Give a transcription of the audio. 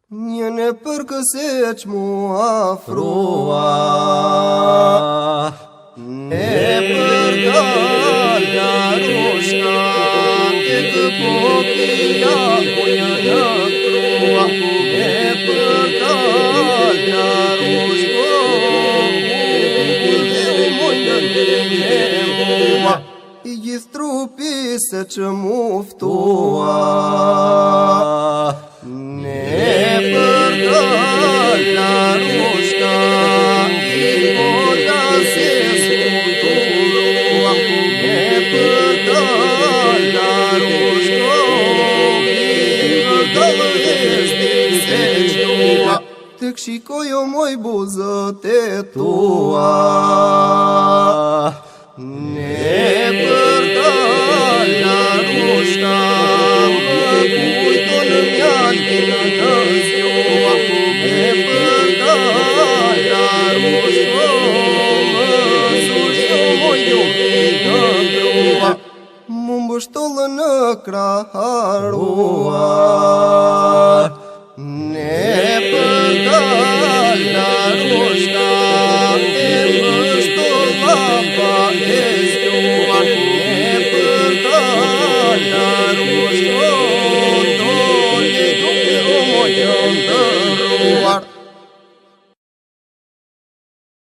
Një në për këse që mu afrua e për kalla rushka e këpokila kuja në trua e për kalla rushka e mojnë në mua i gjithë trupi se që muftua Të kshikoj o moj buzët e tua Ne për kalla rushka Më kujto në mjaltin në zjua Ne për kalla rushka Më surjo moj ljukin në trua Më mbështollë në kraharua Ne për kalla rushka e mbështolla pa e zgjua Ne për kalla rushka